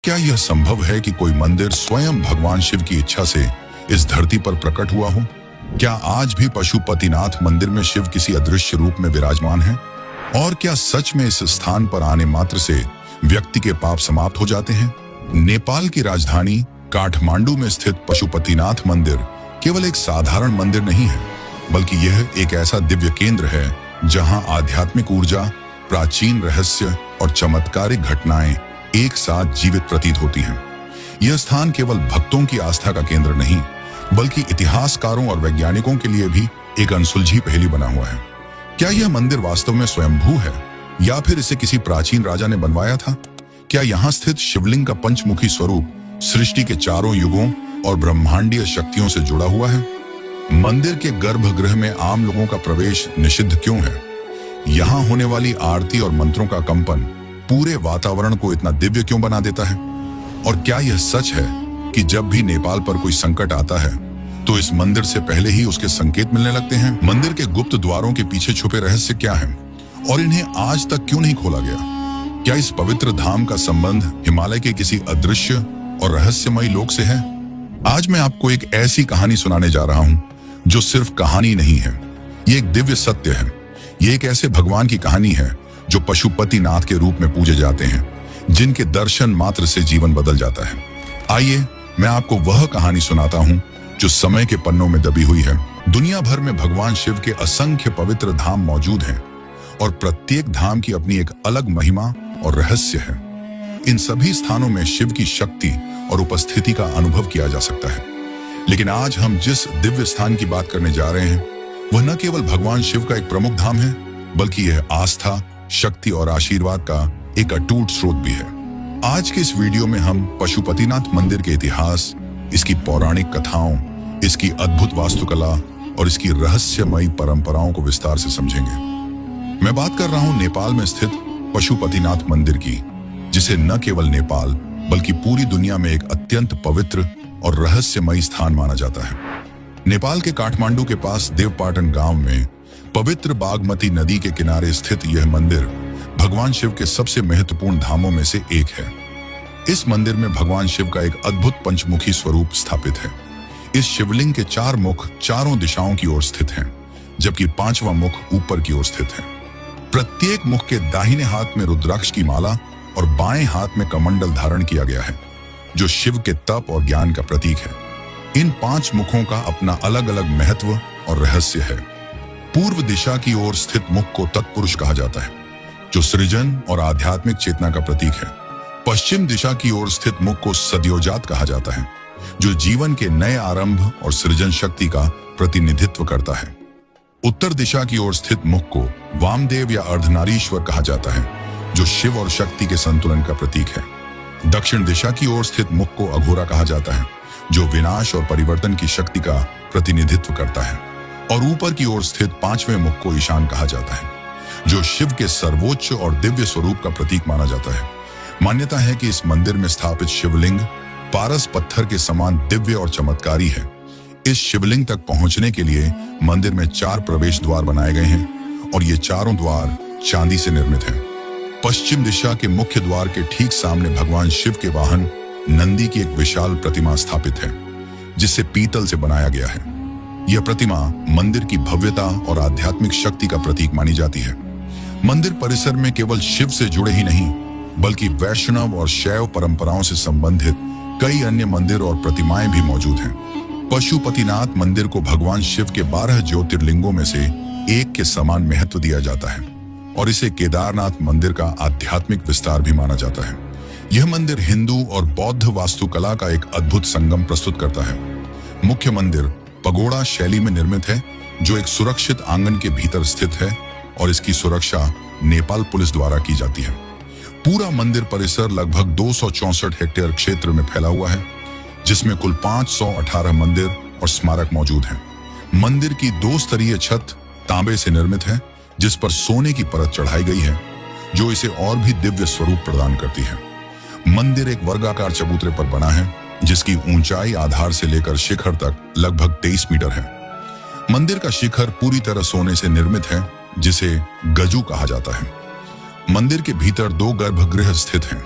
क्या यह संभव है कि कोई मंदिर स्वयं भगवान शिव की इच्छा से इस धरती पर प्रकट हुआ हो? क्या आज भी पशुपतिनाथ मंदिर में शिव किसी अदृश्य रूप में विराजमान है? और क्या सच में इस स्थान पर आने मात्र से व्यक्ति के पाप समाप्त हो जाते हैं? नेपाल की राजधानी काठमांडू में स्थित पशुपतिनाथ मंदिर केवल एक साधारण मंदिर नहीं है, बल्कि यह एक ऐसा दिव्य केंद्र है जहां आध्यात्मिक ऊर्जा, प्राचीन रहस्य और चमत्कारिक घटनाएं एक साथ जीवित प्रतीत होती हैं। यह स्थान केवल भक्तों की आस्था का केंद्र नहीं, बल्कि इतिहासकारों और वैज्ञानिकों के लिए भी एक अनसुलझी पहेली बना हुआ है। क्या यह मंदिर वास्तव में स्वयंभू है या फिर इसे किसी प्राचीन राजा ने बनवाया था? क्या यहाँ स्थित शिवलिंग का पंचमुखी स्वरूप सृष्टि के चारों युगों और ब्रह्मांडीय शक्तियों से जुड़ा हुआ है? मंदिर के गर्भगृह में आम लोगों का प्रवेश निषिद्ध क्यों है? यहाँ होने वाली आरती और मंत्रों का कंपन पूरे वातावरण को इतना दिव्य क्यों बना देता है? और क्या यह सच है कि जब भी नेपाल पर कोई संकट आता है तो इस मंदिर से पहले ही उसके संकेत मिलने लगते हैं? मंदिर के गुप्त द्वारों के पीछे छुपे रहस्य क्या हैं और इन्हें आज तक क्यों नहीं खोला गया? क्या इस पवित्र धाम का संबंध हिमालय के किसी अदृश्य और रहस्यमयी लोक से है? आज मैं आपको एक ऐसी कहानी सुनाने जा रहा हूं जो सिर्फ कहानी नहीं है, ये एक दिव्य सत्य है। ये एक ऐसे भगवान की कहानी है जो पशुपतिनाथ के रूप में पूजे जाते हैं, जिनके दर्शन मात्र से जीवन बदल जाता है। आइए मैं आपको वह कहानी सुनाता हूं जो समय के पन्नों में दबी हुई है। दुनिया भर में भगवान शिव के असंख्य पवित्र धाम मौजूद हैं और प्रत्येक धाम की अपनी एक अलग महिमा और रहस्य है। इन सभी स्थानों में शिव की शक्ति और उपस्थिति का अनुभव किया जा सकता है। लेकिन आज हम जिस दिव्य स्थान की बात करने जा रहे हैं वह न केवल भगवान शिव का एक प्रमुख धाम है, बल्कि यह आस्था, शक्ति और आशीर्वाद का एक अटूट स्रोत भी है। आज के इस वीडियो में हम पशुपतिनाथ मंदिर के इतिहास, इसकी पौराणिक कथाओं, इसकी अद्भुत वास्तुकला और इसकी रहस्यमयी परंपराओं को विस्तार से समझेंगे। मैं बात कर रहा हूं नेपाल में स्थित पशुपतिनाथ मंदिर की, जिसे न केवल नेपाल बल्कि पूरी दुनिया में एक अत्यंत पवित्र और रहस्यमयी स्थान माना जाता है। नेपाल के काठमांडू के पास देवपाटन गांव में पवित्र बागमती नदी के किनारे स्थित यह मंदिर भगवान शिव के सबसे महत्वपूर्ण धामों में से एक है। इस मंदिर में भगवान शिव का एक अद्भुत पंचमुखी स्वरूप स्थापित है। इस शिवलिंग के 4 मुख चारों दिशाओं की ओर स्थित हैं, जबकि 5वां मुख ऊपर की ओर स्थित है। प्रत्येक मुख के दाहिने हाथ में रुद्राक्ष की माला और बाएं हाथ में कमंडल धारण किया गया है, जो शिव के तप और ज्ञान का प्रतीक है। इन 5 मुखों का अपना अलग अलग महत्व और रहस्य है। पूर्व दिशा की ओर स्थित मुख को तत्पुरुष कहा जाता है, जो सृजन और आध्यात्मिक चेतना का प्रतीक है। पश्चिम दिशा की ओर स्थित मुख को सद्योजात कहा जाता है, जो जीवन के नए आरंभ और सृजन शक्ति का प्रतिनिधित्व करता है। उत्तर दिशा की ओर स्थित मुख को वामदेव या अर्धनारीश्वर कहा जाता है, जो शिव और शक्ति के संतुलन का प्रतीक है। दक्षिण दिशा की ओर स्थित मुख को अघोरा कहा जाता है, जो विनाश और परिवर्तन की शक्ति का प्रतिनिधित्व करता है। और ऊपर की ओर स्थित 5वें मुख को ईशान कहा जाता है, जो शिव के सर्वोच्च और दिव्य स्वरूप का प्रतीक माना जाता है। मान्यता है कि इस मंदिर में स्थापित शिवलिंग पारस पत्थर के समान दिव्य और चमत्कारी है। इस शिवलिंग तक पहुंचने के लिए मंदिर में 4 प्रवेश द्वार बनाए गए हैं और ये चारों द्वार चांदी से निर्मित हैं। पश्चिम दिशा के मुख्य द्वार के ठीक सामने भगवान शिव के वाहन नंदी की एक विशाल प्रतिमा स्थापित है, जिसे पीतल से बनाया गया है। यह प्रतिमा मंदिर की भव्यता और आध्यात्मिक शक्ति का प्रतीक मानी जाती है। मंदिर परिसर में केवल शिव से जुड़े ही नहीं, बल्कि वैष्णव और शैव परंपराओं से संबंधित कई अन्य मंदिर और प्रतिमाएं भी मौजूद हैं। पशुपतिनाथ मंदिर को भगवान शिव के 12 ज्योतिर्लिंगों में से एक के समान महत्व दिया जाता है और इसे केदारनाथ मंदिर का आध्यात्मिक विस्तार भी माना जाता है। यह मंदिर हिंदू और बौद्ध वास्तुकला का एक अद्भुत संगम प्रस्तुत करता है। मुख्य मंदिर पगोड़ा शैली में निर्मित है, जो एक सुरक्षित आंगन के भीतर स्थित है और इसकी सुरक्षा नेपाल पुलिस द्वारा की जाती है। पूरा मंदिर परिसर लगभग 264 हेक्टेयर क्षेत्र में फैला हुआ है, जिसमें कुल 518 मंदिर और स्मारक मौजूद हैं। मंदिर की 2 स्तरीय छत तांबे से निर्मित है, जिस पर सोने की परत चढ़ाई गई है, जो इसे और भी दिव्य स्वरूप प्रदान करती है। मंदिर एक वर्गाकार चबूतरे पर बना है, जिसकी ऊंचाई आधार से लेकर शिखर तक लगभग 23 मीटर है। मंदिर का शिखर पूरी तरह सोने से निर्मित है, जिसे गजू कहा जाता है। मंदिर के भीतर 2 गर्भगृह स्थित हैं।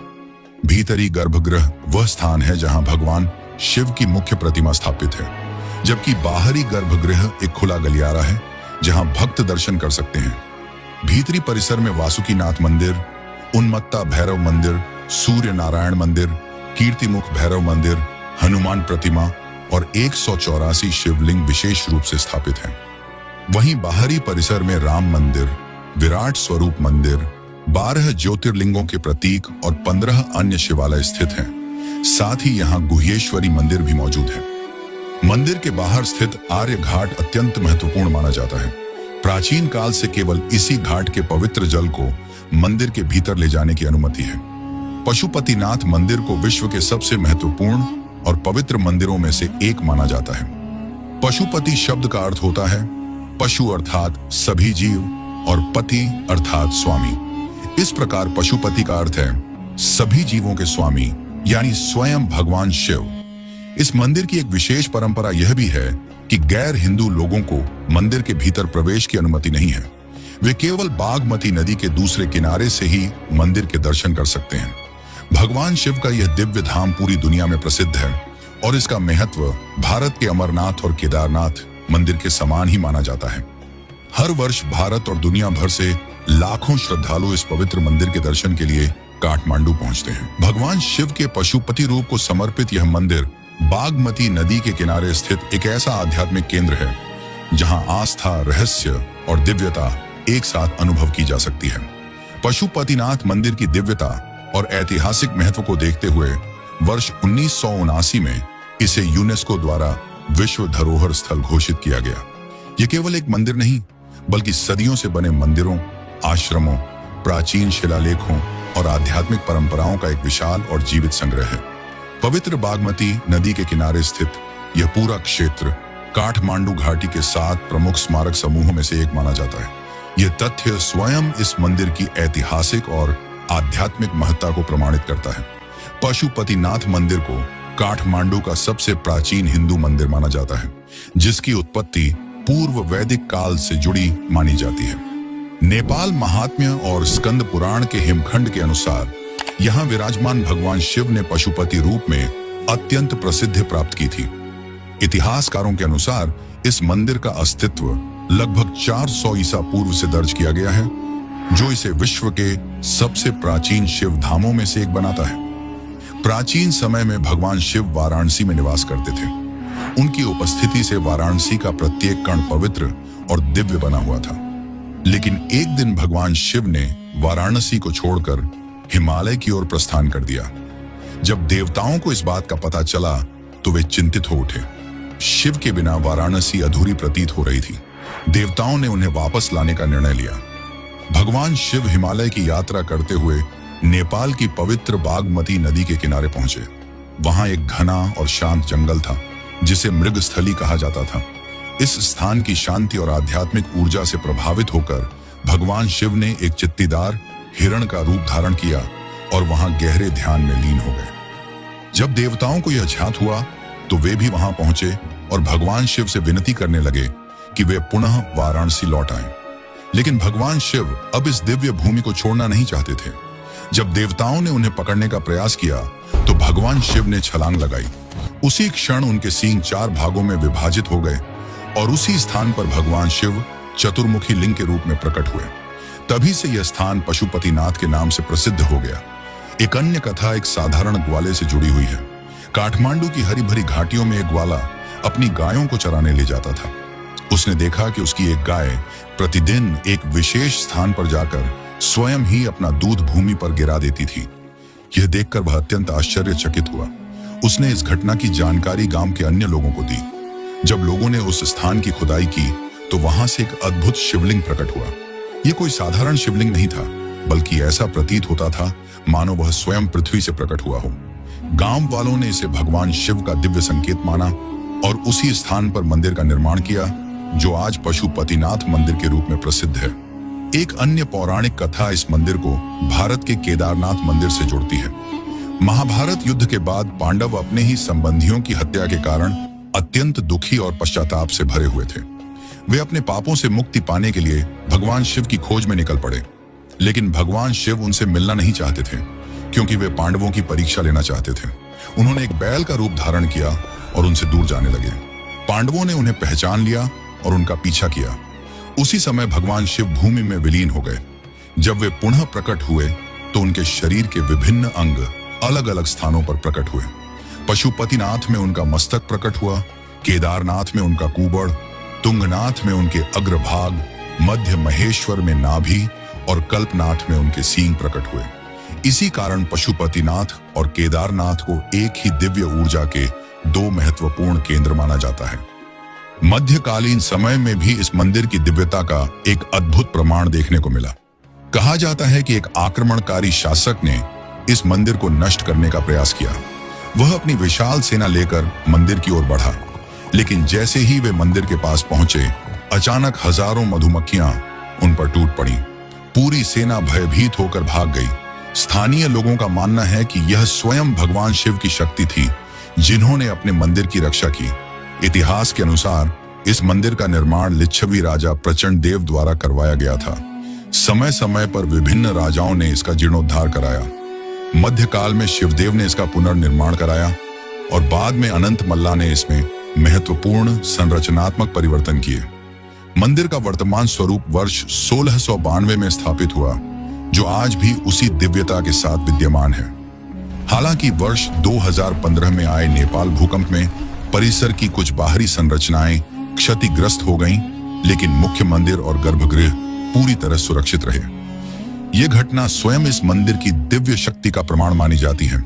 भीतरी गर्भगृह वह स्थान है जहां भगवान शिव की मुख्य प्रतिमा स्थापित है, जबकि बाहरी गर्भगृह एक खुला गलियारा है जहां भक्त दर्शन कर सकते हैं। भीतरी परिसर में वासुकीनाथ मंदिर, उन्मत्ता भैरव मंदिर, सूर्य नारायण मंदिर, कीर्तिमुख भैरव मंदिर, हनुमान प्रतिमा और 184 शिवलिंग विशेष रूप से स्थापित हैं। वहीं बाहरी परिसर में राम मंदिर, विराट स्वरूप मंदिर, 12 ज्योतिर्लिंगों के प्रतीक और 15 अन्य शिवालय स्थित हैं। साथ ही यहाँ गुह्येश्वरी मंदिर भी मौजूद है। मंदिर के बाहर स्थित आर्य घाट अत्यंत महत्वपूर्ण माना जाता है। प्राचीन काल से केवल इसी घाट के पवित्र जल को मंदिर के भीतर ले जाने की अनुमति है। पशुपतिनाथ मंदिर को विश्व के सबसे महत्वपूर्ण और पवित्र मंदिरों में से एक माना जाता है। पशुपति शब्द का अर्थ होता है पशु अर्थात सभी जीव और पति अर्थात स्वामी। इस प्रकार पशुपति का अर्थ है सभी जीवों के स्वामी, यानी स्वयं भगवान शिव। इस मंदिर की एक विशेष परंपरा यह भी है कि गैर हिंदू लोगों को मंदिर के भीतर प्रवेश की अनुमति नहीं है। वे केवल बागमती नदी के दूसरे किनारे से ही मंदिर के दर्शन कर सकते हैं। भगवान शिव का यह दिव्य धाम पूरी दुनिया में प्रसिद्ध है और इसका महत्व भारत के अमरनाथ और केदारनाथ मंदिर के समान ही माना जाता है। हर वर्ष भारत और दुनिया भर से लाखों श्रद्धालु इस पवित्र मंदिर के दर्शन के लिए काठमांडू पहुंचते हैं। भगवान शिव के पशुपति रूप को समर्पित यह मंदिर बागमती नदी के किनारे स्थित एक ऐसा आध्यात्मिक केंद्र है जहां आस्था, रहस्य और दिव्यता एक साथ अनुभव की जा सकती है। पशुपतिनाथ मंदिर की दिव्यता और ऐतिहासिक महत्व को देखते हुए वर्ष 1979 में इसे यूनेस्को द्वारा विश्व धरोहर स्थल घोषित किया गया। यह केवल एक मंदिर नहीं, बल्कि सदियों से बने मंदिरों, आश्रमों, प्राचीन शिलालेखों और आध्यात्मिक परंपराओं का एक विशाल और जीवित संग्रह है। पवित्र बागमती नदी के किनारे स्थित यह पूरा क्षेत्र काठमांडू घाटी के 7 प्रमुख स्मारक समूहों में से एक माना जाता है। यह तथ्य स्वयं इस मंदिर की ऐतिहासिक और आध्यात्मिक महत्ता को प्रमाणित करता है। पशुपतिनाथ मंदिर को काठमांडू का सबसे प्राचीन हिंदू मंदिर माना जाता है, जिसकी उत्पत्ति पूर्व वैदिक काल से जुड़ी मानी जाती है। नेपाल महात्म्य और स्कंद पुराण के हिमखंड के अनुसार यहाँ विराजमान भगवान शिव ने पशुपति रूप में अत्यंत प्रसिद्धि प्राप्त की थी। इतिहासकारों के अनुसार इस मंदिर का अस्तित्व लगभग 400 ईसा पूर्व से दर्ज किया गया है, जो इसे विश्व के सबसे प्राचीन शिव धामों में से एक बनाता है। प्राचीन समय में भगवान शिव वाराणसी में निवास करते थे। उनकी उपस्थिति से वाराणसी का प्रत्येक कण पवित्र और दिव्य बना हुआ था। लेकिन एक दिन भगवान शिव ने वाराणसी को छोड़कर हिमालय की ओर प्रस्थान कर दिया। जब देवताओं को इस बात का पता चला तो वे चिंतित हो उठे। शिव के बिना वाराणसी अधूरी प्रतीत हो रही थी। देवताओं ने उन्हें वापस लाने का निर्णय लिया। भगवान शिव हिमालय की यात्रा करते हुए नेपाल की पवित्र बागमती नदी के किनारे पहुंचे। वहां एक घना और शांत जंगल था, जिसे मृगस्थली कहा जाता था। इस स्थान की शांति और आध्यात्मिक ऊर्जा से प्रभावित होकर भगवान शिव ने एक चित्तीदार हिरण का रूप धारण किया और वहां गहरे ध्यान में लीन हो गए। जब देवताओं को यह ज्ञात हुआ तो वे भी वहां पहुंचे और भगवान शिव से विनती करने लगे कि वे पुनः वाराणसी लौट आएं। लेकिन भगवान शिव अब इस दिव्य भूमि को छोड़ना नहीं चाहते थे। जब देवताओं ने उन्हें पकड़ने का प्रयास किया तो भगवान शिव ने छलांग लगाई। उसी क्षण उनके सींग 4 भागों में विभाजित हो गए और उसी स्थान पर भगवान शिव चतुर्मुखी लिंग के रूप में प्रकट हुए। तभी से यह स्थान पशुपतिनाथ के नाम से प्रसिद्ध हो गया। एक अन्य कथा एक साधारण ग्वाले से जुड़ी हुई है। काठमांडू की हरी भरी घाटियों में एक ग्वाला अपनी गायों को चराने ले जाता था। उसने देखा कि उसकी एक गाय प्रतिदिन एक विशेष स्थान पर जाकर स्वयं ही अपना दूध भूमि पर गिरा देती थी। यह देखकर वह अत्यंत आश्चर्यचकित हुआ। उसने इस घटना की जानकारी गांव के अन्य लोगों को दी। जब लोगों ने उस स्थान की खुदाई की तो वहां से एक अद्भुत शिवलिंग प्रकट हुआ। यह कोई साधारण शिवलिंग नहीं था, बल्कि ऐसा प्रतीत होता था मानो वह स्वयं पृथ्वी से प्रकट हुआ हो। गांव वालों ने इसे भगवान शिव का दिव्य संकेत माना और उसी स्थान पर मंदिर का निर्माण किया, जो आज पशुपतिनाथ मंदिर के रूप में प्रसिद्ध है। एक अन्य पौराणिक कथा इस मंदिर को भारत के केदारनाथ मंदिर से जोड़ती है। महाभारत युद्ध के बाद पांडव अपने ही संबंधियों की हत्या के कारण अत्यंत दुखी और पश्चाताप से भरे हुए थे। वे अपने पापों से मुक्ति पाने के लिए भगवान शिव की खोज में निकल पड़े। लेकिन भगवान शिव उनसे मिलना नहीं चाहते थे, क्योंकि वे पांडवों की परीक्षा लेना चाहते थे। उन्होंने एक बैल का रूप धारण किया और उनसे दूर जाने लगे। पांडवों ने उन्हें पहचान लिया और उनका पीछा किया। उसी समय भगवान शिव भूमि में विलीन हो गए। जब वे पुनः प्रकट हुए तो उनके शरीर के विभिन्न अंग अलग अलग स्थानों पर प्रकट हुए। पशुपतिनाथ में उनका मस्तक प्रकट हुआ, केदारनाथ में उनका कुबड़, तुंगनाथ में उनके अग्रभाग, मध्य महेश्वर में नाभि और कल्पनाथ में उनके सींग प्रकट हुए। इसी कारण पशुपतिनाथ और केदारनाथ को एक ही दिव्य ऊर्जा के दो महत्वपूर्ण केंद्र माना जाता है। मध्यकालीन समय में भी इस मंदिर की दिव्यता का एक अद्भुत प्रमाण देखने को मिला। कहा जाता है कि एक आक्रमणकारी शासक ने इस मंदिर को नष्ट करने का प्रयास किया। वह अपनी विशाल सेना लेकर मंदिर की ओर बढ़ा, लेकिन जैसे ही वे मंदिर के पास पहुंचे, अचानक हजारों मधुमक्खियां उन पर टूट पड़ी। पूरी सेना भयभीत होकर भाग गई। स्थानीय लोगों का मानना है कि यह स्वयं भगवान शिव की शक्ति थी जिन्होंने अपने मंदिर की रक्षा की। इतिहास के अनुसार इस मंदिर का निर्माण लिच्छवी राजा प्रचंड देव द्वारा करवाया गया था। समय समय पर विभिन्न राजाओं ने इसका जीर्णोद्धार कराया। मध्यकाल में शिवदेव ने इसका पुनर्निर्माण कराया और बाद में अनंत मल्ला ने इसमें महत्वपूर्ण संरचनात्मक परिवर्तन किए। मंदिर का वर्तमान स्वरूप वर्ष 1692 में स्थापित हुआ, जो आज भी उसी दिव्यता के साथ विद्यमान है। हालांकि वर्ष 2015 में आए नेपाल भूकंप में परिसर की कुछ बाहरी संरचनाएं क्षतिग्रस्त हो गईं, लेकिन मुख्य मंदिर और गर्भगृह पूरी तरह सुरक्षित रहे। यह घटना स्वयं इस मंदिर की दिव्य शक्ति का प्रमाण मानी जाती है।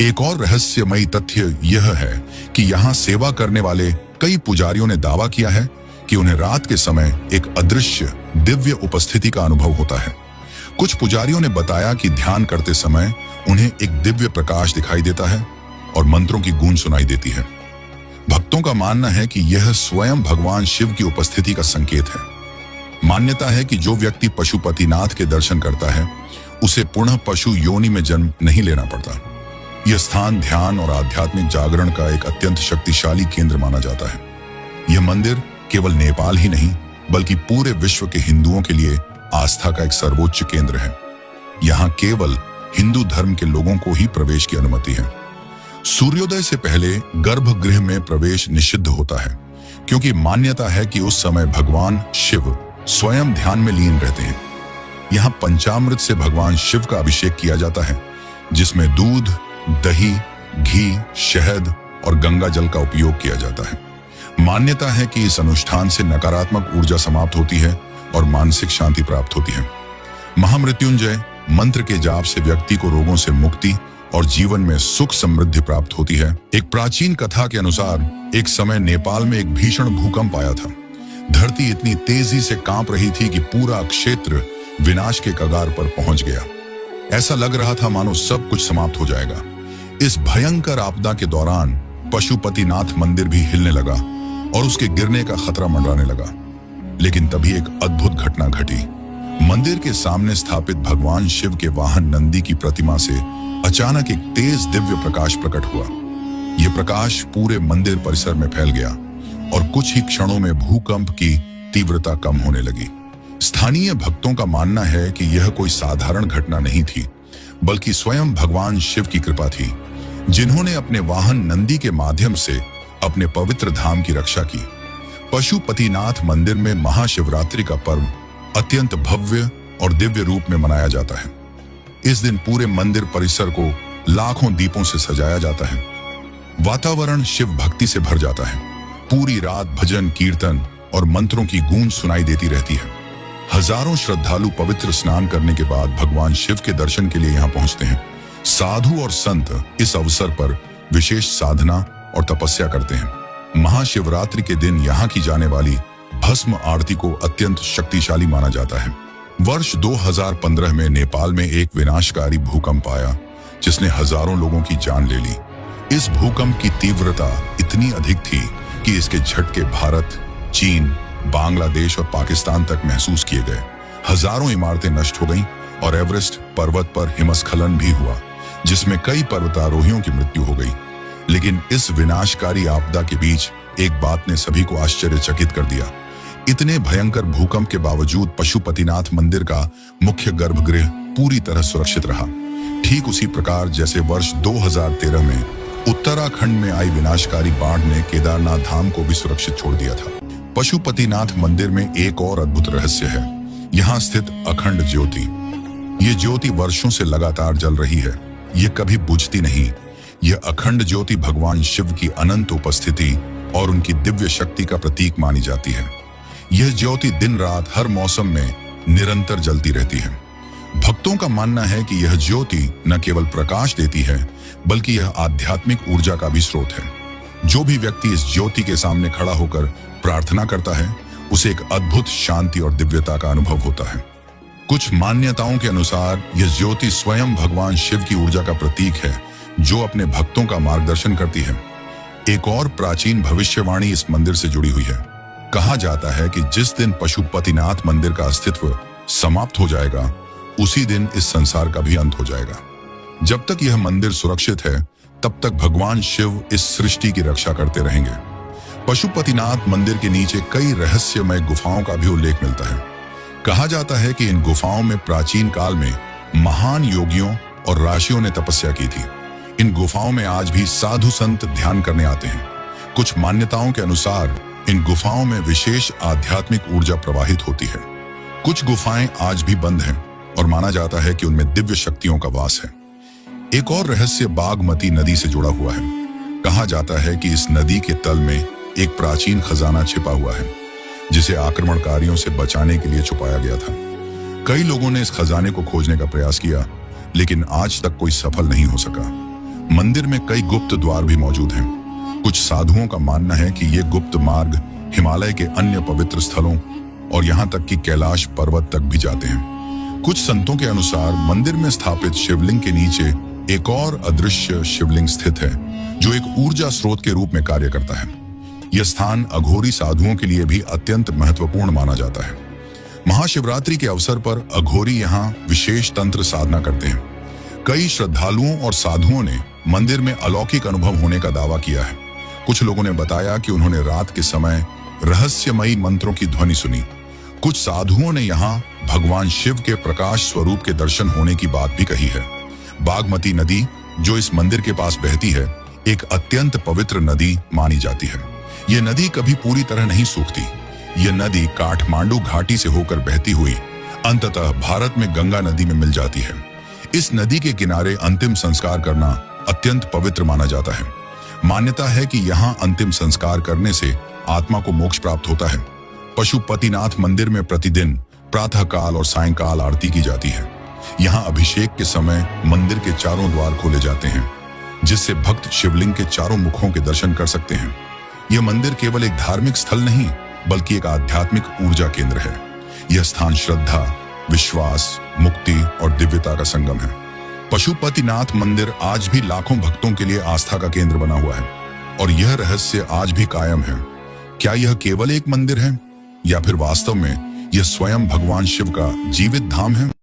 एक और रहस्यमयी तथ्य यह है कि यहाँ सेवा करने वाले कई पुजारियों ने दावा किया है कि उन्हें रात के समय एक अदृश्य दिव्य उपस्थिति का अनुभव होता है। कुछ पुजारियों ने बताया कि ध्यान करते समय उन्हें एक दिव्य प्रकाश दिखाई देता है और मंत्रों की गूंज सुनाई देती है। भक्तों का मानना है कि यह स्वयं भगवान शिव की उपस्थिति का संकेत है। मान्यता है कि जो व्यक्ति पशुपतिनाथ के दर्शन करता है, उसे पुनः पशु योनि में जन्म नहीं लेना पड़ता। यह स्थान ध्यान और आध्यात्मिक जागरण का एक अत्यंत शक्तिशाली केंद्र माना जाता है। यह मंदिर केवल नेपाल ही नहीं, बल्कि पूरे विश्व के हिंदुओं के लिए आस्था का एक सर्वोच्च केंद्र है। यहाँ केवल हिंदू धर्म के लोगों को ही प्रवेश की अनुमति है। सूर्योदय से पहले गर्भगृह में प्रवेश निषिद्ध होता है, क्योंकि मान्यता है कि उस समय भगवान शिव स्वयं ध्यान में लीन रहते हैं। यहाँ पंचामृत से भगवान शिव का अभिषेक किया जाता है, जिसमें दूध, दही, घी, शहद और गंगा जल का उपयोग किया जाता है। मान्यता है कि इस अनुष्ठान से नकारात्मक ऊर्जा समाप्त होती है और मानसिक शांति प्राप्त होती है। महामृत्युंजय मंत्र के जाप से व्यक्ति को रोगों से मुक्ति और जीवन में सुख समृद्धि प्राप्त होती है। एक प्राचीन कथा के अनुसार एक समय नेपाल में एक भीषण भूकंप आया था। धरती इतनी तेजी से कांप रही थी कि पूरा क्षेत्र विनाश के कगार पर पहुंच गया। ऐसा लग रहा था मानो सब कुछ समाप्त हो जाएगा। इस भयंकर आपदा के दौरान पशुपतिनाथ मंदिर भी हिलने लगा और उसके गिरने का खतरा मंडराने लगा। लेकिन तभी एक अद्भुत घटना घटी। मंदिर के सामने स्थापित भगवान शिव के वाहन नंदी की प्रतिमा से अचानक एक तेज दिव्य प्रकाश प्रकट हुआ। यह प्रकाश पूरे मंदिर परिसर में फैल गया और कुछ ही क्षणों में भूकंप की तीव्रता कम होने लगी। स्थानीय भक्तों का मानना है कि यह कोई साधारण घटना नहीं थी, बल्कि स्वयं भगवान शिव की कृपा थी, जिन्होंने अपने वाहन नंदी के माध्यम से अपने पवित्र धाम की रक्षा की। पशुपतिनाथ मंदिर में महाशिवरात्रि का पर्व अत्यंत भव्य और दिव्य रूप में मनाया जाता है। इस दिन पूरे मंदिर परिसर को लाखों दीपों से सजाया जाता है। वातावरण शिव भक्ति से भर जाता है। पूरी रात भजन, कीर्तन और मंत्रों की गूंज सुनाई देती रहती है। हजारों श्रद्धालु पवित्र स्नान करने के बाद भगवान शिव के दर्शन के लिए यहाँ पहुंचते हैं। साधु और संत इस अवसर पर विशेष साधना और तपस्या करते हैं। महाशिवरात्रि के दिन यहाँ की जाने वाली भस्म आरती को अत्यंत शक्तिशाली माना जाता है। वर्ष 2015 में नेपाल में एक विनाशकारी भूकंप आया, जिसने हजारों लोगों की जान ले ली। इस भूकंप की तीव्रता इतनी अधिक थी कि इसके झटके भारत, चीन, बांग्लादेश और पाकिस्तान तक महसूस किए गए। हजारों इमारतें नष्ट हो गईं और एवरेस्ट पर्वत पर हिमस्खलन भी हुआ, जिसमें कई पर्वतारोहियों की मृत्यु हो गई। लेकिन इस विनाशकारी आपदा के बीच एक बात ने सभी को आश्चर्यचकित कर दिया। इतने भयंकर भूकंप के बावजूद पशुपतिनाथ मंदिर का मुख्य गर्भगृह पूरी तरह सुरक्षित रहा। ठीक उसी प्रकार जैसे वर्ष 2013 में उत्तराखंड में आई विनाशकारी बाढ़ ने केदारनाथ धाम को भी सुरक्षित छोड़ दिया था। पशुपतिनाथ मंदिर में एक और अद्भुत रहस्य है। यहाँ स्थित अखंड ज्योति। ये ज्योति वर्षों से लगातार जल रही है, ये कभी बुझती नहीं। यह अखंड ज्योति भगवान शिव की अनंत उपस्थिति और उनकी दिव्य शक्ति का प्रतीक मानी जाती है। यह ज्योति दिन रात हर मौसम में निरंतर जलती रहती है। भक्तों का मानना है कि यह ज्योति न केवल प्रकाश देती है, बल्कि यह आध्यात्मिक ऊर्जा का भी स्रोत है। जो भी व्यक्ति इस ज्योति के सामने खड़ा होकर प्रार्थना करता है, उसे एक अद्भुत शांति और दिव्यता का अनुभव होता है। कुछ मान्यताओं के अनुसार यह ज्योति स्वयं भगवान शिव की ऊर्जा का प्रतीक है, जो अपने भक्तों का मार्गदर्शन करती है। एक और प्राचीन भविष्यवाणी इस मंदिर से जुड़ी हुई है। कहा जाता है कि जिस दिन पशुपतिनाथ मंदिर का अस्तित्व समाप्त हो जाएगा, उसी दिन इस संसार का भी अंत हो जाएगा। जब तक यह मंदिर सुरक्षित है, तब तक भगवान शिव इस सृष्टि की रक्षा करते रहेंगे। पशुपतिनाथ मंदिर के नीचे कई रहस्यमय गुफाओं का भी उल्लेख मिलता है। कहा जाता है कि इन गुफाओं में प्राचीन काल में महान योगियों और ऋषियों ने तपस्या की थी। इन गुफाओं में आज भी साधु संत ध्यान करने आते हैं। कुछ मान्यताओं के अनुसार इन गुफाओं में विशेष आध्यात्मिक ऊर्जा प्रवाहित होती है। कुछ गुफाएं आज भी बंद हैं और माना जाता है कि उनमें दिव्य शक्तियों का वास है। एक और रहस्य बागमती नदी से जुड़ा हुआ है। कहा जाता है कि इस नदी के तल में एक प्राचीन खजाना छिपा हुआ है, जिसे आक्रमणकारियों से बचाने के लिए छुपाया गया था। कई लोगों ने इस खजाने को खोजने का प्रयास किया, लेकिन आज तक कोई सफल नहीं हो सका। मंदिर में कई गुप्त द्वार भी मौजूद हैं। कुछ साधुओं का मानना है कि ये गुप्त मार्ग हिमालय के अन्य पवित्र स्थलों और यहाँ तक कि कैलाश पर्वत तक भी जाते हैं। कुछ संतों के अनुसार मंदिर में स्थापित शिवलिंग के नीचे एक और अदृश्य शिवलिंग स्थित है, जो एक ऊर्जा स्रोत के रूप में कार्य करता है। यह स्थान अघोरी साधुओं के लिए भी अत्यंत महत्वपूर्ण माना जाता है। महाशिवरात्रि के अवसर पर अघोरी यहाँ विशेष तंत्र साधना करते हैं। कई श्रद्धालुओं और साधुओं ने मंदिर में अलौकिक अनुभव होने का दावा किया है। कुछ लोगों ने बताया कि उन्होंने रात के समय रहस्यमयी मंत्रों की ध्वनि सुनी। कुछ साधुओं ने यहाँ भगवान शिव के प्रकाश स्वरूप के दर्शन होने की बात भी कही है। बागमती नदी, जो इस मंदिर के पास बहती है, एक अत्यंत पवित्र नदी मानी जाती है। यह नदी कभी पूरी तरह नहीं सूखती। यह नदी काठमांडू घाटी से होकर बहती हुई अंततः भारत में गंगा नदी में मिल जाती है। इस नदी के किनारे अंतिम संस्कार करना अत्यंत पवित्र माना जाता है। मान्यता है कि यहाँ अंतिम संस्कार करने से आत्मा को मोक्ष प्राप्त होता है। पशुपतिनाथ मंदिर में प्रतिदिन प्रातःकाल और सायंकाल आरती की जाती है। यहाँ अभिषेक के समय मंदिर के चारों द्वार खोले जाते हैं, जिससे भक्त शिवलिंग के चारों मुखों के दर्शन कर सकते हैं। यह मंदिर केवल एक धार्मिक स्थल नहीं, बल्कि एक आध्यात्मिक ऊर्जा केंद्र है। यह स्थान श्रद्धा, विश्वास, मुक्ति और दिव्यता का संगम है। पशुपतिनाथ मंदिर आज भी लाखों भक्तों के लिए आस्था का केंद्र बना हुआ है, और यह रहस्य आज भी कायम है। क्या यह केवल एक मंदिर है, या फिर वास्तव में यह स्वयं भगवान शिव का जीवित धाम है?